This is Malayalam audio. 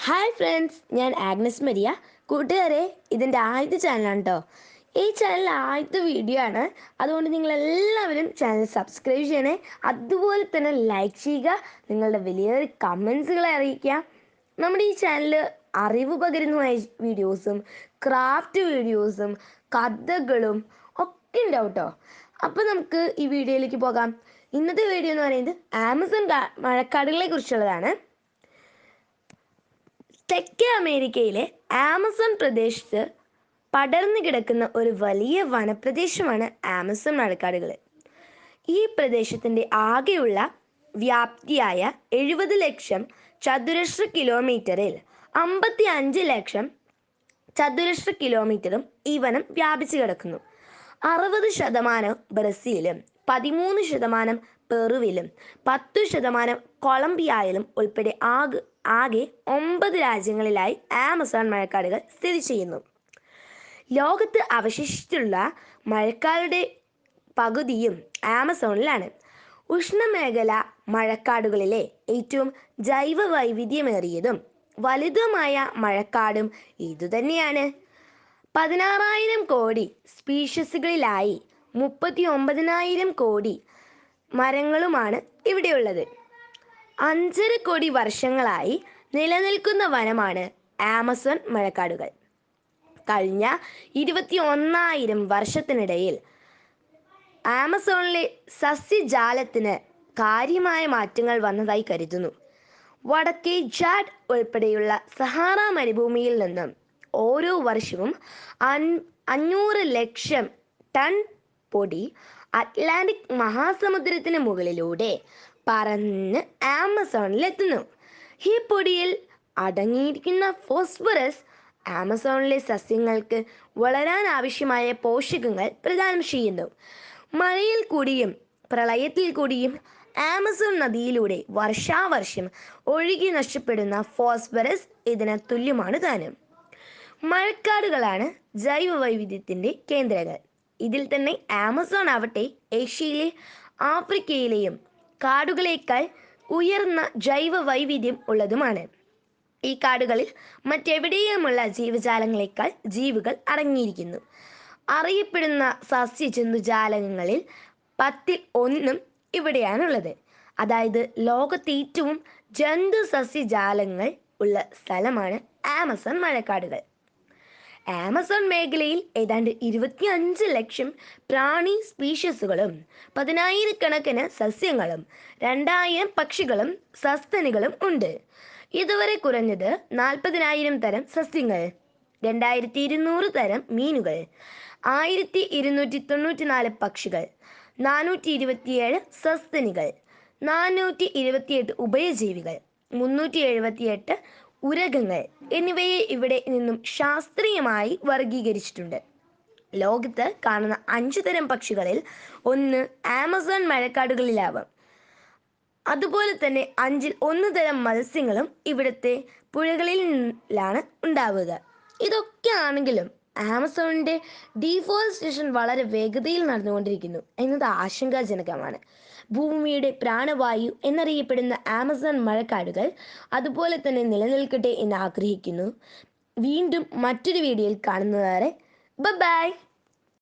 ഹായ് ഫ്രണ്ട്സ്, ഞാൻ ആഗ്നസ് മരിയ. കൂട്ടുകാരെ, ഇതിൻ്റെ ആദ്യത്തെ ചാനലാണ് കേട്ടോ. ഈ ചാനൽ ആദ്യത്തെ വീഡിയോ ആണ്. അതുകൊണ്ട് നിങ്ങളെല്ലാവരും ചാനൽ സബ്സ്ക്രൈബ് ചെയ്യണേ. അതുപോലെ തന്നെ ലൈക്ക് ചെയ്യുക, നിങ്ങളുടെ വലിയൊരു കമൻസുകളെ അറിയിക്കുക. നമ്മുടെ ഈ ചാനൽ അറിവ് പകരുന്ന വീഡിയോസും ക്രാഫ്റ്റ് വീഡിയോസും കഥകളും ഒക്കെ ഉണ്ടാവും കേട്ടോ. അപ്പോൾ നമുക്ക് ഈ വീഡിയോയിലേക്ക് പോകാം. ഇന്നത്തെ വീഡിയോ എന്ന് പറയുന്നത് ആമസോൺ മഴക്കാടുകളെ കുറിച്ചുള്ളതാണ്. തെക്കേ അമേരിക്കയിലെ ആമസോൺ പ്രദേശത്ത് പടർന്നു കിടക്കുന്ന ഒരു വലിയ വനപ്രദേശമാണ് ആമസോൺ മഴക്കാടുകൾ. ഈ പ്രദേശത്തിൻ്റെ ആകെയുള്ള വ്യാപ്തിയായ 70 ലക്ഷം ചതുരശ്ര കിലോമീറ്ററിൽ 55 ലക്ഷം ചതുരശ്ര കിലോമീറ്ററും ഈ വനം വ്യാപിച്ചു കിടക്കുന്നു. 60% ബ്രസീലും 13% പെറുവിലും 10% കൊളംബിയയിലും ഉൾപ്പെടെ ആകെ 9 രാജ്യങ്ങളിലായി ആമസോൺ മഴക്കാടുകൾ സ്ഥിതി ചെയ്യുന്നു. ലോകത്ത് അവശേഷിച്ചിട്ടുള്ള മഴക്കാടുകളുടെ പകുതിയും ആമസോണിലാണ്. ഉഷ്ണമേഖല മഴക്കാടുകളിലെ ഏറ്റവും ജൈവ വൈവിധ്യമേറിയതും വലുതുമായ മഴക്കാടും ഇതുതന്നെയാണ്. 16,000 കോടി സ്പീഷീസുകളിലായി 39,000 കോടി മരങ്ങളുമാണ് ഇവിടെയുള്ളത്. 5.5 കോടി വർഷങ്ങളായി നിലനിൽക്കുന്ന വനമാണ് ആമസോൺ മഴക്കാടുകൾ. കഴിഞ്ഞ 21,000 വർഷത്തിനിടയിൽ ആമസോണിലെ സസ്യജാലത്തിന് കാര്യമായ മാറ്റങ്ങൾ വന്നതായി കരുതുന്നു. വടക്കേ ജാഡ് ഉൾപ്പെടെയുള്ള സഹാറ മരുഭൂമിയിൽ നിന്നും ഓരോ വർഷവും 500 ലക്ഷം ടൺ പൊടി അറ്റ്ലാന്റിക് മഹാസമുദ്രത്തിന് മുകളിലൂടെ പറന്ന് ആമസോണിലെത്തുന്നു. ഈ പൊടിയിൽ അടങ്ങിയിരിക്കുന്ന ഫോസ്ഫറസ് ആമസോണിലെ സസ്യങ്ങൾക്ക് വളരാൻ ആവശ്യമായ പോഷകങ്ങൾ പ്രദാനം ചെയ്യുന്നു. മഴയിൽ കൂടിയും പ്രളയത്തിൽ കൂടിയും ആമസോൺ നദിയിലൂടെ വർഷാവർഷം ഒഴുകി നഷ്ടപ്പെടുന്ന ഫോസ്ഫറസ് ഇതിന് തുല്യമാണ് താനും. മഴക്കാടുകളാണ് ജൈവ വൈവിധ്യത്തിൻ്റെ കേന്ദ്രങ്ങൾ. ഇതിൽ തന്നെ ആമസോൺ ആവട്ടെ ഏഷ്യയിലെ ആഫ്രിക്കയിലെയും കാടുകളേക്കാൾ ഉയർന്ന ജൈവ വൈവിധ്യം ഉള്ളതുമാണ്. ഈ കാടുകളിൽ മറ്റെവിടെയുമുള്ള ജീവജാലങ്ങളെക്കാൾ ജീവികൾ അടങ്ങിയിരിക്കുന്നു. അറിയപ്പെടുന്ന സസ്യജന്തുജാലങ്ങളിൽ 10ൽ 1 ഇവിടെയാണുള്ളത്. അതായത് ലോകത്തെ ഏറ്റവും ജന്തു സസ്യജാലങ്ങൾ ഉള്ള സ്ഥലമാണ് ആമസോൺ മഴക്കാടുകൾ. ആമസോൺ മേഖലയിൽ ഏതാണ്ട് 25 ലക്ഷം പ്രാണി സ്പീഷീസുകളും 10,000 സസ്യങ്ങളും 2,000 പക്ഷികളും സസ്തനികളും ഉണ്ട്. ഇതുവരെ കുറഞ്ഞത് 40,000 തരം സസ്യങ്ങൾ, 2,200 തരം മീനുകൾ, 1,294 പക്ഷികൾ, 427 സസ്തനികൾ, 428 ഉഭയജീവികൾ, 378 ഉരഗങ്ങൾ എന്നിവയെ ഇവിടെ നിന്നും ശാസ്ത്രീയമായി വർഗീകരിച്ചിട്ടുണ്ട്. ലോകത്ത് കാണുന്ന 5 തരം പക്ഷികളിൽ 1 ആമസോൺ മഴക്കാടുകളിലാവാം. അതുപോലെ തന്നെ 5ൽ 1 തരം മത്സ്യങ്ങളും ഇവിടുത്തെ പുഴകളിലാണ് ഉണ്ടാവുക. ഇതൊക്കെ ആണെങ്കിലും ആമസോണിൻ്റെ ഡീഫോറസ്റ്റേഷൻ വളരെ വേഗതയിൽ നടന്നുകൊണ്ടിരിക്കുന്നു എന്നത് ആശങ്കാജനകമാണ്. ഭൂമിയുടെ പ്രാണവായു എന്നറിയപ്പെടുന്ന ആമസോൺ മഴക്കാടുകൾ അതുപോലെ തന്നെ നിലനിൽക്കട്ടെ എന്ന് ആഗ്രഹിക്കുന്നു. വീണ്ടും മറ്റൊരു വീഡിയോയിൽ കാണുന്നതുവരെ ബൈ.